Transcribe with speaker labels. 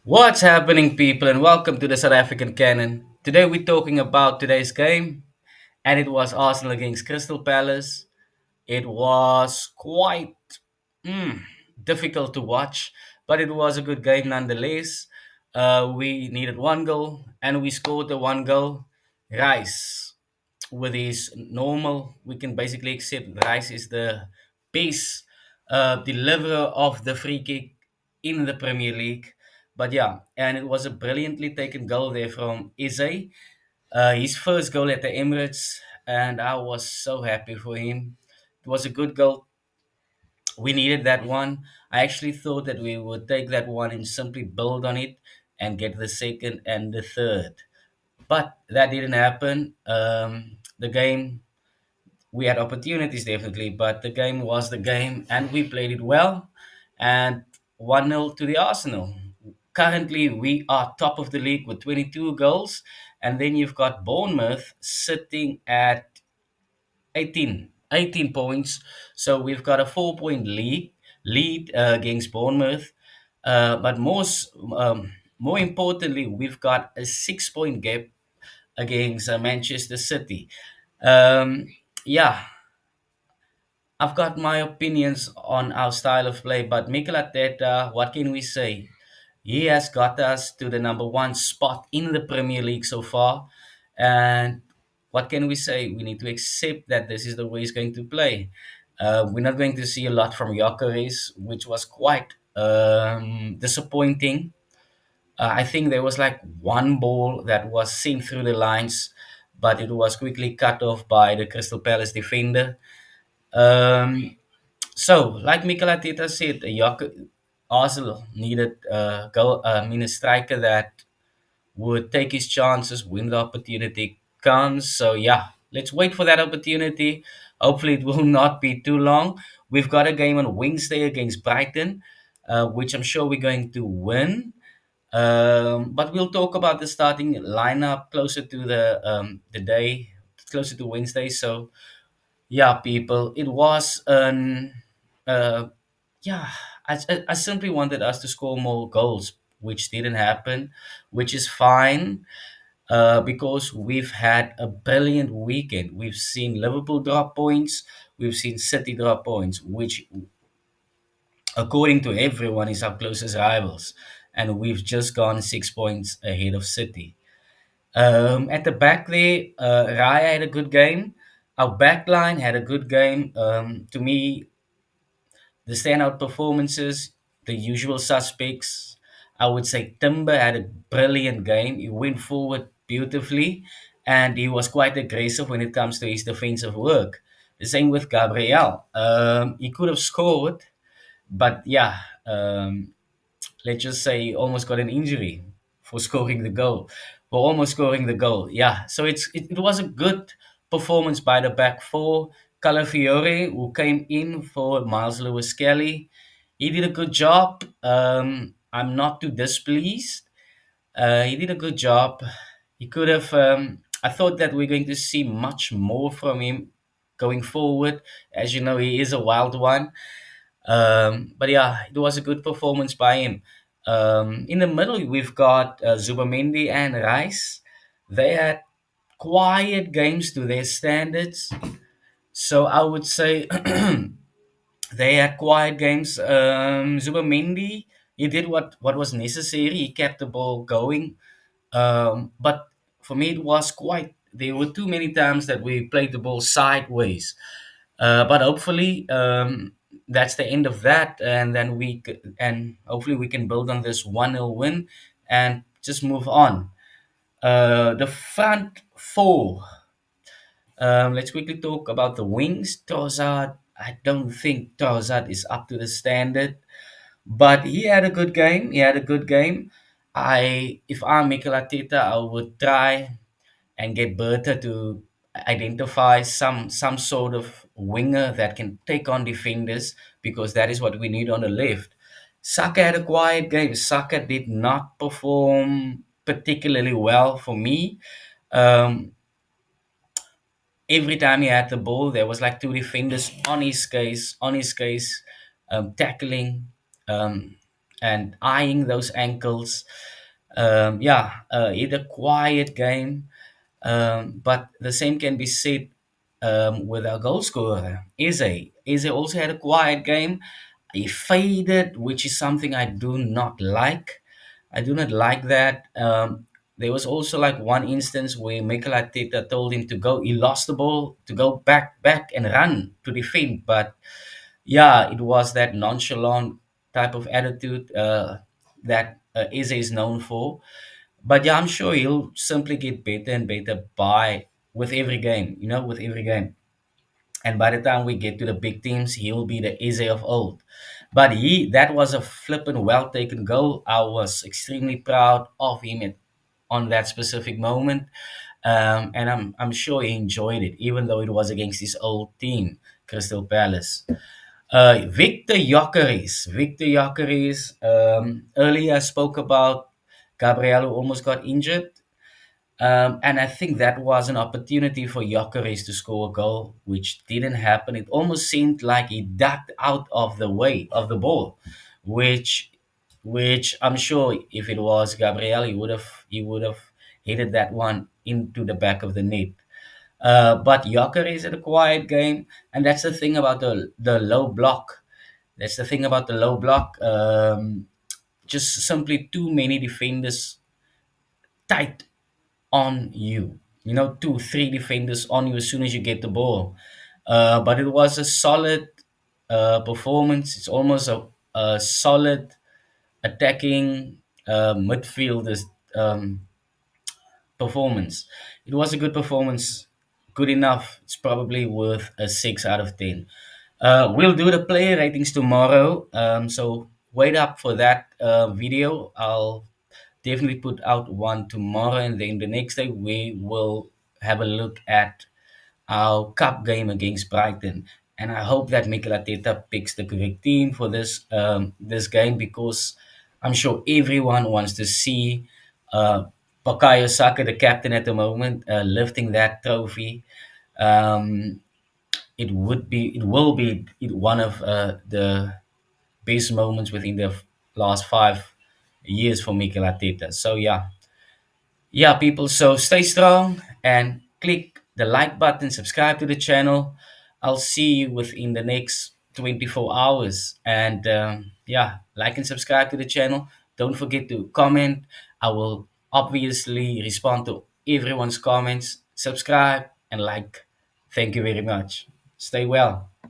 Speaker 1: What's happening, people, and welcome to the South African Canon. Today, we're talking about today's game, and it was Arsenal against Crystal Palace. It was quite mm, difficult to watch, but it was a good game nonetheless. We needed one goal, and we scored the one goal. Rice, with his normal, we can basically accept Rice is the best deliverer of the free kick in the Premier League. But yeah, and it was a brilliantly taken goal there from Eze, his first goal at the Emirates, and I was so happy for him. It was a good goal. We needed that one. I actually thought that we would take that one and simply build on it and get the second and the third. But that didn't happen. The game, we had opportunities definitely, but the game was the game and we played it well. And 1-0 to the Arsenal. Currently, we are top of the league with 22 goals. And then you've got Bournemouth sitting at 18 points. So we've got a 4 point lead against Bournemouth. But more importantly, we've got a 6 point gap against Manchester City. Um, yeah, I've got my opinions on our style of play, but Mikel Arteta, what can we say? He has got us to the number one spot in the Premier League so far. And what can we say? We need to accept that this is the way he's going to play. We're not going to see a lot from Gyökeres, which was quite disappointing. I think there was like one ball that was seen through the lines, but it was quickly cut off by the Crystal Palace defender. Um, like Mikel Arteta said, Arsenal needed a striker that would take his chances when the opportunity comes. So yeah, let's wait for that opportunity. Hopefully, it will not be too long. We've got a game on Wednesday against Brighton, which I'm sure we're going to win. But we'll talk about the starting lineup closer to the day, closer to Wednesday. So yeah, people, it was an uh, yeah. I simply wanted us to score more goals, which didn't happen, which is fine because we've had a brilliant weekend. We've seen Liverpool drop points, we've seen City drop points, which, according to everyone, is our closest rivals, and we've just gone 6 points ahead of City. At the back there, Raya had a good game. Our back line had a good game. To me, the standout performances, the usual suspects. I would say Timber had a brilliant game. He went forward beautifully and he was quite aggressive when it comes to his defensive work. The same with Gabriel. He could have scored, but yeah, let's just say he almost got an injury for scoring the goal, for almost scoring the goal. Yeah, so it was a good performance by the back four. Calafiore, who came in for Miles Lewis Kelly, he did a good job. I'm not too displeased. He did a good job. He could have. I thought that we're going to see much more from him going forward. As you know, he is a wild one. But yeah, it was a good performance by him. In the middle, we've got Zubamendi and Rice. They had quiet games to their standards. So I would say they had quiet games. Zubamendi, he did what was necessary. He kept the ball going. But for me, it was quite. There were too many times that we played the ball sideways. But hopefully, that's the end of that, and then and hopefully we can build on this 1-0 win and just move on. The front four. Let's quickly talk about the wings. Trossard, I don't think Trossard is up to the standard, but he had a good game. He had a good game. If I'm Mikel Arteta, I would try and get Berta to identify some sort of winger that can take on defenders because that is what we need on the left. Saka had a quiet game. Saka did not perform particularly well for me. Um, every time he had the ball, there was like two defenders on his case, tackling. Um, and eyeing those ankles. It's a quiet game, but the same can be said with our goal scorer, Eze. Eze also had a quiet game. He faded, which is something I do not like. I do not like that. There was also like one instance where Mikel Arteta told him to go. He lost the ball to go back, and run to defend. But yeah, it was that nonchalant type of attitude that Eze is known for. But yeah, I'm sure he'll simply get better and better by with every game. With every game. And by the time we get to the big teams, he'll be the Eze of old. But that was a flippin' well taken goal. I was extremely proud of him on that specific moment. And I'm sure he enjoyed it, even though it was against his old team, Crystal Palace. Victor Gyökeres. Earlier I spoke about Gabriel who almost got injured. And I think that was an opportunity for Gyökeres to score a goal, which didn't happen. It almost seemed like he ducked out of the way of the ball, which which I'm sure if it was Gabriel, he would have headed that one into the back of the net. But Gyökeres is a quiet game, and that's the thing about the low block. That's the thing about the low block. Just simply too many defenders tight on you. Two, three defenders on you as soon as you get the ball. But it was a solid performance. It's almost a solid attacking midfielders performance. It was a good performance, good enough. It's probably worth a 6 out of 10. We'll do the player ratings tomorrow, so wait up for that video. I'll definitely put out one tomorrow, and then the next day we will have a look at our cup game against Brighton. And I hope that Mikel Arteta picks the correct team for this game, because I'm sure everyone wants to see uh, Bukayo Saka, the captain at the moment, lifting that trophy. Um, it will be one of the best moments within the last 5 years for Mikel Arteta. So yeah, people. So stay strong and click the like button, subscribe to the channel. I'll see you within the next 24 hours. And like and subscribe to the channel. Don't forget to comment. I will obviously respond to everyone's comments. Subscribe and like. Thank you very much. Stay well.